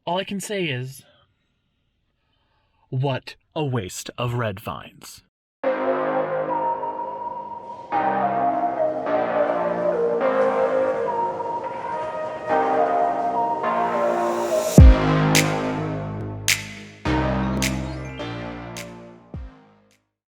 All I can say is, what a waste of red vines.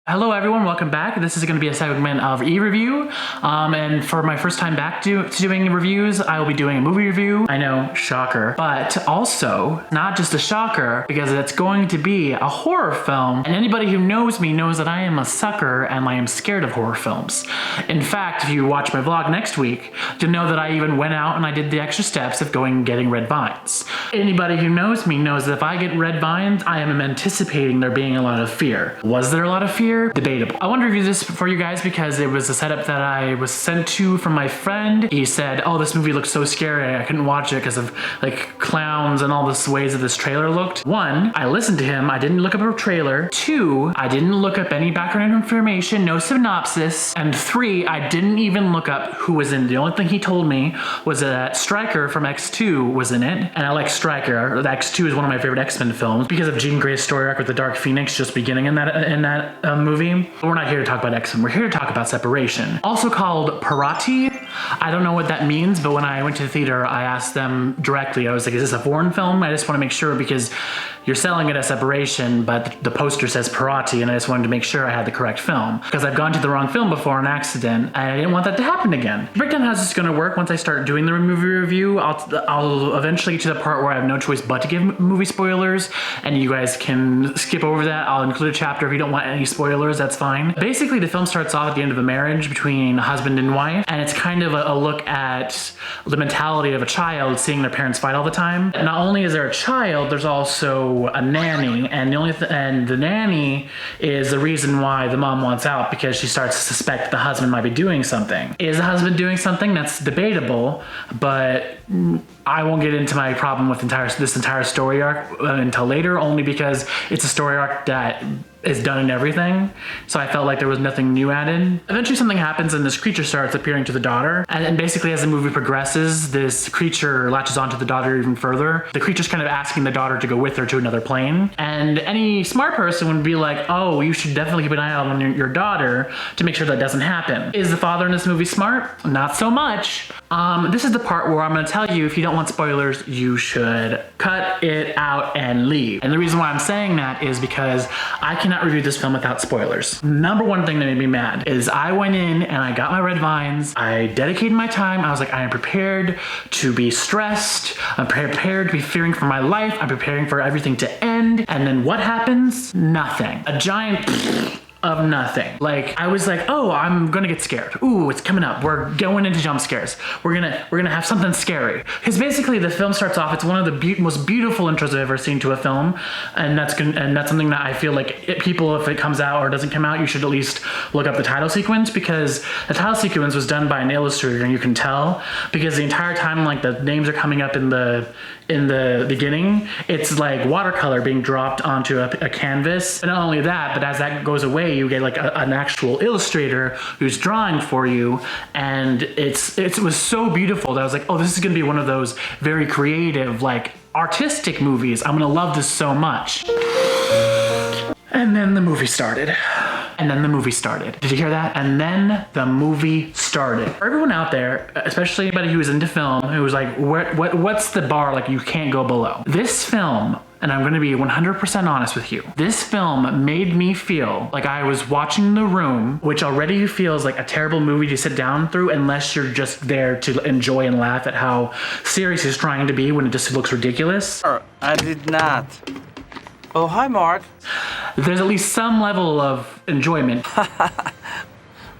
Hello everyone, welcome back. This is going to be a segment of eReview, and for my first time back to doing reviews, I will be doing a movie review. I know, shocker, but also not just a shocker because it's going to be a horror film, and anybody who knows me knows that I am a sucker and I am scared of horror films. In fact, if you watch my vlog next week, you'll know that I even went out and I did the extra steps of going and getting red vines. Anybody who knows me knows that if I get red vines, I am anticipating there being a lot of fear. Was there a lot of fear? Debatable. I want to review this for you guys because it was a setup that I was sent to from my friend. He said, oh, this movie looks so scary, I couldn't watch it because of like clowns and all the ways that this trailer looked. One, I listened to him, I didn't look up a trailer. Two, I didn't look up any background information, no synopsis. And three, I didn't even look up who was in it. The only thing he told me was that Stryker from X2 was in it, and I like Stryker. The X2 is one of my favorite X-Men films because of Jean Grey's story arc with the Dark Phoenix just beginning in that movie. But we're not here to talk about X-Men, we're here to talk about Separation. Also called Parati. I don't know what that means, but when I went to the theater, I asked them directly. I was like, is this a foreign film? I just want to make sure because you're selling it as Separation, but the poster says Parati, and I just wanted to make sure I had the correct film. Because I've gone to the wrong film before on accident, and I didn't want that to happen again. The breakdown how this is going to work, once I start doing the movie review, I'll eventually get to the part where I have no choice but to give movie spoilers, and you guys can skip over that. I'll include a chapter if you don't want any spoilers, that's fine. Basically, the film starts off at the end of a marriage between a husband and wife, and it's kind of a look at the mentality of a child seeing their parents fight all the time. Not only is there a child, there's also a nanny, and the nanny is the reason why the mom wants out, because she starts to suspect the husband might be doing something. Is the husband doing something? That's debatable, but I won't get into my problem with this entire story arc until later, only because it's a story arc that is done in everything, so I felt like there was nothing new added. Eventually something happens and this creature starts appearing to the daughter, and basically as the movie progresses, this creature latches onto the daughter even further. The creature's kind of asking the daughter to go with her to another plane, and any smart person would be like, oh, you should definitely keep an eye out on your daughter to make sure that doesn't happen. Is the father in this movie smart? Not so much. This is the part where I'm gonna tell you, if you don't want spoilers, you should cut it out and leave. And the reason why I'm saying that is because I cannot review this film without spoilers. Number one thing that made me mad is I went in and I got my red vines, I dedicated my time, I was like, I am prepared to be stressed, I'm prepared to be fearing for my life, I'm preparing for everything to end, and then what happens? Nothing. A giant of nothing. Like, I was like, oh, I'm gonna get scared. Ooh, it's coming up. We're going into jump scares. We're gonna have something scary. Because basically the film starts off, it's one of the most beautiful intros I've ever seen to a film, and that's something that I feel like people, if it comes out or doesn't come out, you should at least look up the title sequence, because the title sequence was done by an illustrator, and you can tell, because the entire time, like, the names are coming up in the beginning, it's like watercolor being dropped onto a canvas. And not only that, but as that goes away, you get like an actual illustrator who's drawing for you, and it was so beautiful that I was like, oh, this is gonna be one of those very creative, like, artistic movies. I'm gonna love this so much. And then the movie started. And then the movie started. Did you hear that? And then the movie started. For everyone out there, especially anybody who is into film, who was like, what's the bar, like, you can't go below? This film, and I'm gonna be 100% honest with you, this film made me feel like I was watching The Room, which already feels like a terrible movie to sit down through unless you're just there to enjoy and laugh at how serious it's trying to be when it just looks ridiculous. I did not. Oh, hi, Mark. There's at least some level of enjoyment.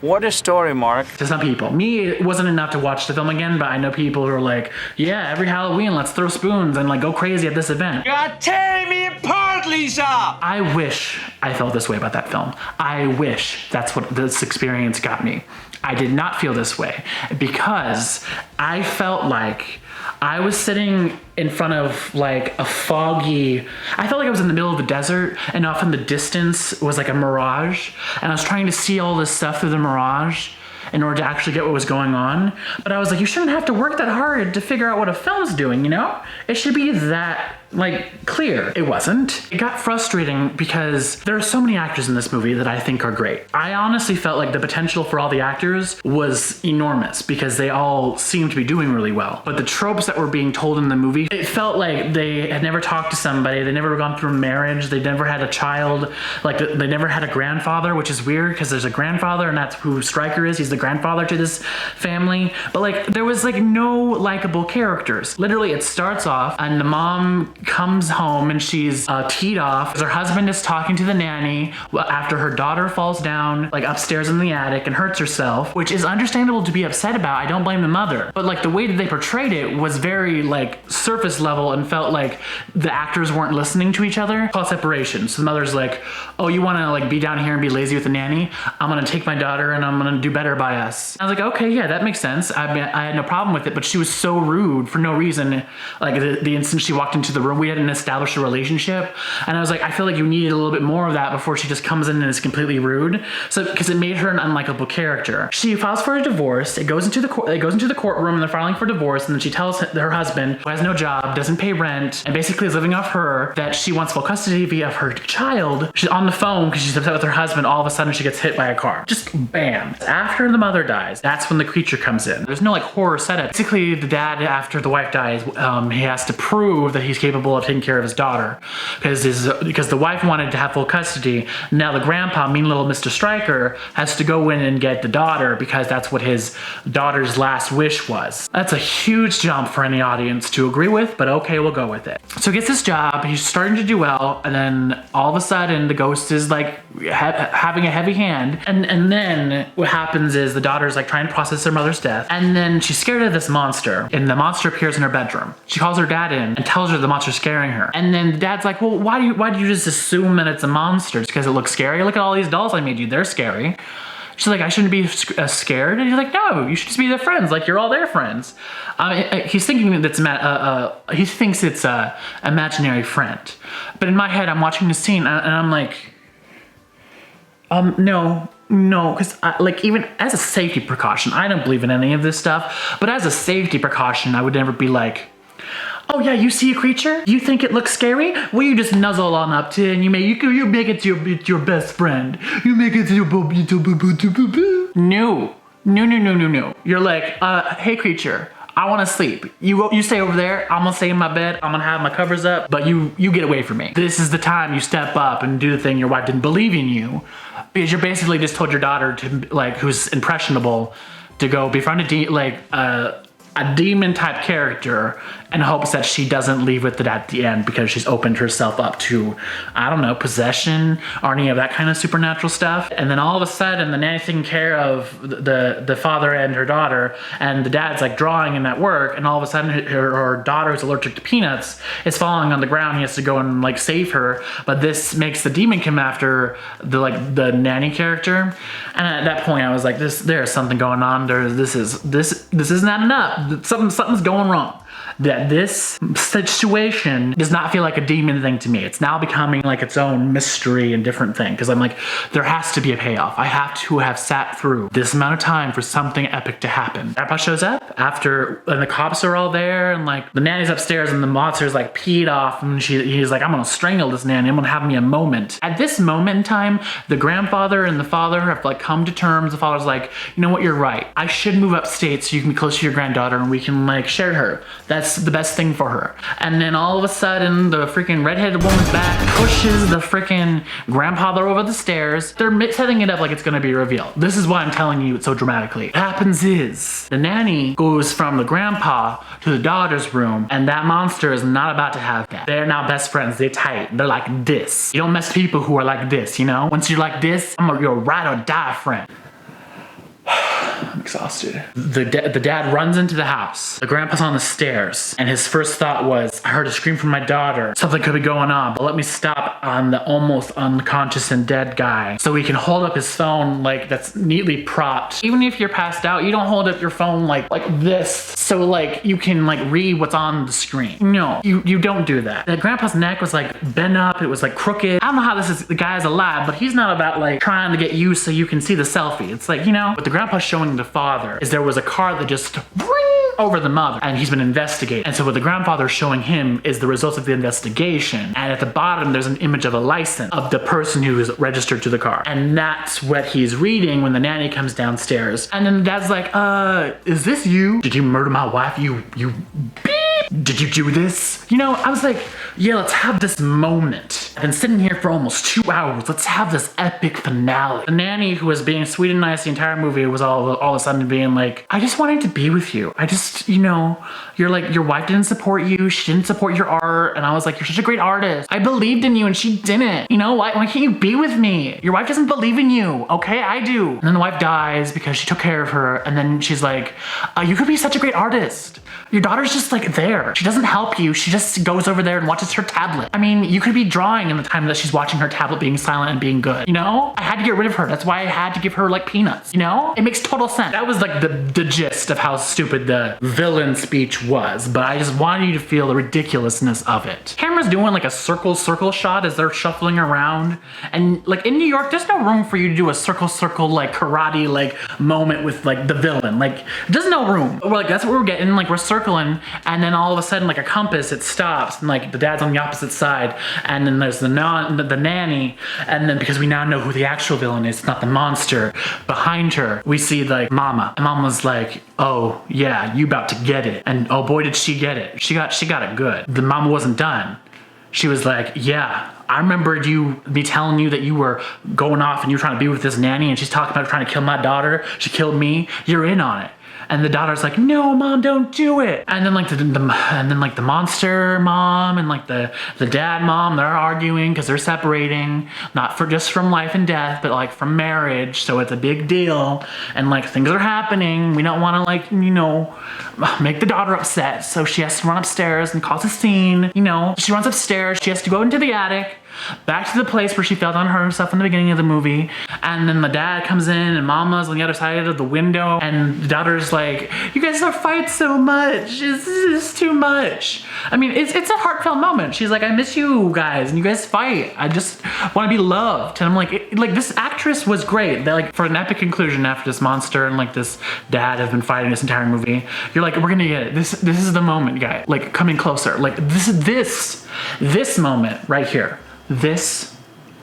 What a story, Mark. To some people. Me, it wasn't enough to watch the film again, but I know people who are like, yeah, every Halloween, let's throw spoons and like go crazy at this event. You're tearing me apart, Lisa! I wish I felt this way about that film. I wish that's what this experience got me. I did not feel this way because I felt like I was sitting in front of like a foggy, I felt like I was in the middle of the desert, and off in the distance was like a mirage, and I was trying to see all this stuff through the mirage, in order to actually get what was going on. But I was like, you shouldn't have to work that hard to figure out what a film's doing, you know? It should be that, like, clear. It wasn't. It got frustrating because there are so many actors in this movie that I think are great. I honestly felt like the potential for all the actors was enormous because they all seemed to be doing really well. But the tropes that were being told in the movie, it felt like they had never talked to somebody, they never gone through marriage, they never had a child, like they never had a grandfather, which is weird because there's a grandfather and that's who Stryker is. He's the grandfather to this family. But like there was like no likable characters. Literally it starts off and the mom comes home and she's teed off. Her husband is talking to the nanny after her daughter falls down like upstairs in the attic and hurts herself, which is understandable to be upset about. I don't blame the mother. But like the way that they portrayed it was very like surface level and felt like the actors weren't listening to each other. It's called separation. So the mother's like, oh, you want to like be down here and be lazy with the nanny? I'm going to take my daughter and I'm going to do better by us. I was like, okay, yeah, that makes sense. I had no problem with it, but she was so rude for no reason. Like the instant she walked into the room, we hadn't established a relationship. And I was like, I feel like you needed a little bit more of that before she just comes in and is completely rude. So, because it made her an unlikable character. She files for a divorce. It goes into the courtroom and they're filing for divorce. And then she tells her husband, who has no job, doesn't pay rent, and basically is living off her, that she wants full custody of her child. She's on the phone because she's upset with her husband. All of a sudden she gets hit by a car. Just bam. After the mother dies, that's when the creature comes in. There's no like horror setup. Basically the dad, after the wife dies, he has to prove that he's capable of taking care of his daughter because the wife wanted to have full custody. Now the grandpa, mean little Mr. Stryker, has to go in and get the daughter because that's what his daughter's last wish was. That's a huge jump for any audience to agree with, but okay, we'll go with it. So he gets this job, he's starting to do well, and then all of a sudden the ghost is like having a heavy hand, and then what happens is the daughter's like trying to process her mother's death, and then she's scared of this monster, and the monster appears in her bedroom. She calls her dad in and tells her the monster's scaring her, and then the dad's like, well, why do you just assume that it's a monster? It's because it looks scary? Look at all these dolls I made you, they're scary. She's like, I shouldn't be scared. And he's like, no, you should just be their friends. Like, you're all their friends. He's thinking that he thinks it's a imaginary friend. But in my head, I'm watching the scene and I'm like, no, because like even as a safety precaution, I don't believe in any of this stuff. But as a safety precaution, I would never be like, oh yeah, you see a creature? You think it looks scary? Well, you just nuzzle on up to it and you make it your best friend. You make it to your No. You're like, hey creature, I want to sleep. You stay over there. I'm gonna stay in my bed. I'm gonna have my covers up, but you get away from me. This is the time you step up and do the thing your wife didn't believe in you, because you're basically just told your daughter to like, who's impressionable, to go befriend a demon type character in hopes that she doesn't leave with it at the end because she's opened herself up to, I don't know, possession or any of that kind of supernatural stuff. And then all of a sudden the nanny's taking care of the father and her daughter, and the dad's like drawing in at work, and all of a sudden her daughter, who's allergic to peanuts, is falling on the ground. He has to go and like save her, but this makes the demon come after the nanny character. And at that point I was like, there's something going on. This is not enough. Something's going wrong. That this situation does not feel like a demon thing to me. It's now becoming like its own mystery and different thing, because I'm like, there has to be a payoff. I have to have sat through this amount of time for something epic to happen. Grandpa shows up and the cops are all there, and like the nanny's upstairs and the monster's like peed off, and he's like, I'm gonna strangle this nanny. I'm gonna have me a moment. At this moment in time, the grandfather and the father have like come to terms. The father's like, you know what, you're right. I should move upstate so you can be close to your granddaughter and we can like share her. That's the best thing for her. And then all of a sudden, the freaking redheaded woman's back pushes the freaking grandfather over the stairs. They're setting it up like it's gonna be revealed. This is why I'm telling you it so dramatically. What happens is, the nanny goes from the grandpa to the daughter's room, and that monster is not about to have that. They're now best friends. They're tight. They're like this. You don't mess with people who are like this, you know? Once you're like this, you're a ride or die friend. exhausted. The dad runs into the house. The grandpa's on the stairs, and his first thought was, I heard a scream from my daughter. Something could be going on, but let me stop on the almost unconscious and dead guy so he can hold up his phone like that's neatly propped. Even if you're passed out, you don't hold up your phone like this so like you can like read what's on the screen. No, you don't do that. The grandpa's neck was like bent up. It was like crooked. I don't know how the guy's alive, but he's not about like trying to get you so you can see the selfie. It's like, what the grandpa's showing the father is there was a car that just over the mother, and he's been investigating. And so what the grandfather's showing him is the results of the investigation. And at the bottom, there's an image of a license of the person who is registered to the car. And that's what he's reading when the nanny comes downstairs. And then the dad's like, is this you? Did you murder my wife? You beep. Did you do this? I was like, yeah, let's have this moment. I've been sitting here for almost 2 hours. Let's have this epic finale. The nanny, who was being sweet and nice the entire movie, was all of a sudden being like, I just wanted to be with you. I just, you're like, your wife didn't support you. She didn't support your art. And I was like, you're such a great artist. I believed in you and she didn't. Why can't you be with me? Your wife doesn't believe in you. Okay, I do. And then the wife dies because she took care of her. And then she's like, you could be such a great artist. Your daughter's just like there. She doesn't help you. She just goes over there and watches her tablet. I mean, you could be drawing in the time that she's watching her tablet being silent and being good. I had to get rid of her. That's why I had to give her like peanuts. It makes total sense. That was like the gist of how stupid the villain speech was, but I just wanted you to feel the ridiculousness of it. Camera's doing like a circle shot as they're shuffling around. And like in New York, there's no room for you to do a circle like karate like moment with like the villain. Like there's no room. We're like, that's what we're getting. Like we're circling, and then all of a sudden like a compass, it stops, and like the dad's on the opposite side, and then there's the nanny, and then because we now know who the actual villain is, it's not the monster. Behind her, we see like Mama, and Mama's like, oh yeah, you about to get it, and oh boy did she get it. She got it good. The Mama wasn't done. She was like, yeah, I remembered me telling you that you were going off and you were trying to be with this nanny, and she's talking about trying to kill my daughter. She killed me. You're in on it. And the daughter's like, no, Mom, don't do it. And then like the monster mom and like the dad mom, they're arguing because they're separating, not for just from life and death, but like from marriage. So it's a big deal. And like things are happening. We don't want to like, make the daughter upset. So she has to run upstairs and cause a scene. She runs upstairs. She has to go into the attic, back to the place where she fell down and hurt herself in the beginning of the movie. And then the dad comes in and Mama's on the other side of the window, and the daughter's like, you guys don't fight so much. This is too much. I mean, it's a heartfelt moment. She's like, I miss you guys and you guys fight. I just want to be loved. And I'm like, this actress was great. They're like, for an epic conclusion after this monster and like this dad have been fighting this entire movie, you're like, we're gonna get it. This is the moment, guy. Like coming closer. Like this moment right here. This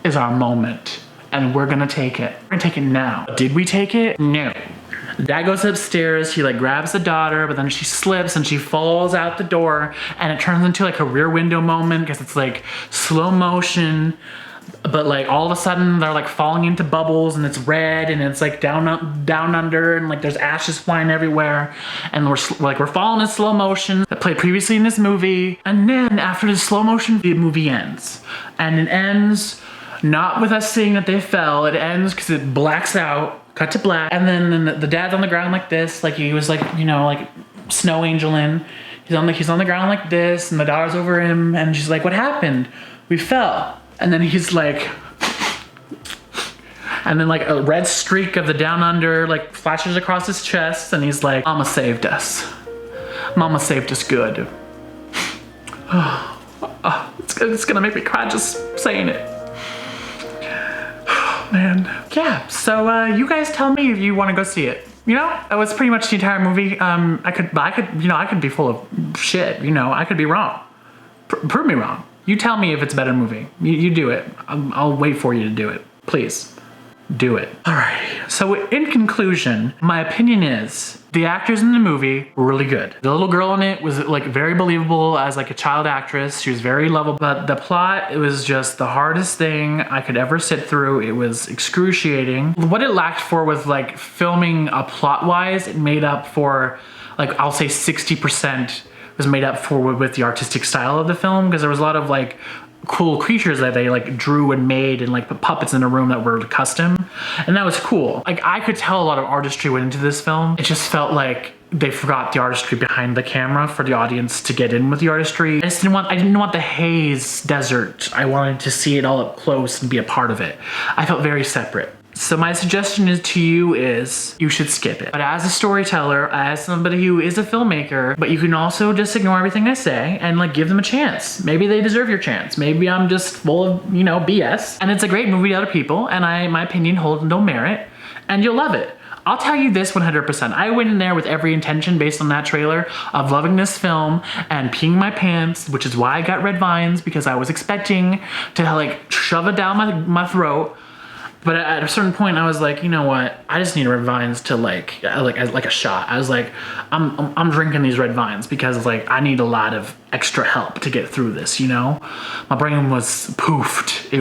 is our moment, and we're gonna take it. We're gonna take it now. Did we take it? No. The dad goes upstairs, he like grabs the daughter, but then she slips and she falls out the door, and it turns into like a rear window moment because it's like slow motion, but like all of a sudden they're like falling into bubbles, and it's red, and it's like down under, and like there's ashes flying everywhere, and we're falling in slow motion that played previously in this movie. And then after the slow motion, the movie ends, and it ends not with us seeing that they fell. It ends because it blacks out, cut to black, and then the dad's on the ground like this, like he was like like snow angeling. He's on the ground like this, and the daughter's over him, and she's like, what happened? We fell. And then he's like, and then like a red streak of the down under like flashes across his chest, and he's like, Mama saved us. Mama saved us good. It's gonna make me cry just saying it. Man. Yeah, so you guys tell me if you want to go see it. That was pretty much the entire movie. I could be full of shit. I could be wrong. Prove me wrong. You tell me if it's a better movie. You do it. I'll wait for you to do it. Please, do it. Alright, so in conclusion, my opinion is the actors in the movie were really good. The little girl in it was like very believable as like a child actress. She was very lovable, but the plot, it was just the hardest thing I could ever sit through. It was excruciating. What it lacked for was like filming plot-wise, it made up for like, I'll say 60% was made up for with the artistic style of the film, because there was a lot of like cool creatures that they like drew and made and like put puppets in a room that were custom. And that was cool. Like I could tell a lot of artistry went into this film. It just felt like they forgot the artistry behind the camera for the audience to get in with the artistry. I didn't want the haze desert. I wanted to see it all up close and be a part of it. I felt very separate. So my suggestion to you is you should skip it. But as a storyteller, as somebody who is a filmmaker, but you can also just ignore everything I say and like give them a chance. Maybe they deserve your chance. Maybe I'm just full of, you know, BS. And it's a great movie to other people, and my opinion holds no merit, and you'll love it. I'll tell you this 100%. I went in there with every intention based on that trailer of loving this film and peeing my pants, which is why I got red vines, because I was expecting to like shove it down my throat. But at a certain point, I was like, you know what? I just need red vines to like a shot. I was like, I'm drinking these red vines because like I need a lot of extra help to get through this. You know, my brain was poofed.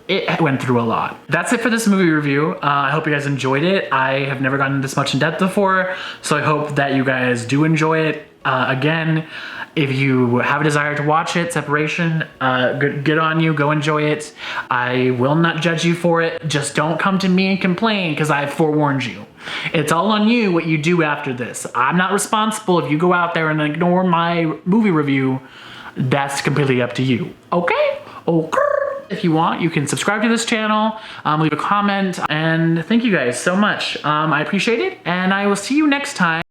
It went through a lot. That's it for this movie review. I hope you guys enjoyed it. I have never gotten this much in depth before, so I hope that you guys do enjoy it. Again, if you have a desire to watch it, Separation, good on you, go enjoy it. I will not judge you for it. Just don't come to me and complain because I forewarned you. It's all on you what you do after this. I'm not responsible if you go out there and ignore my movie review. That's completely up to you. Okay? Okay. If you want, you can subscribe to this channel, leave a comment, and thank you guys so much. I appreciate it, and I will see you next time.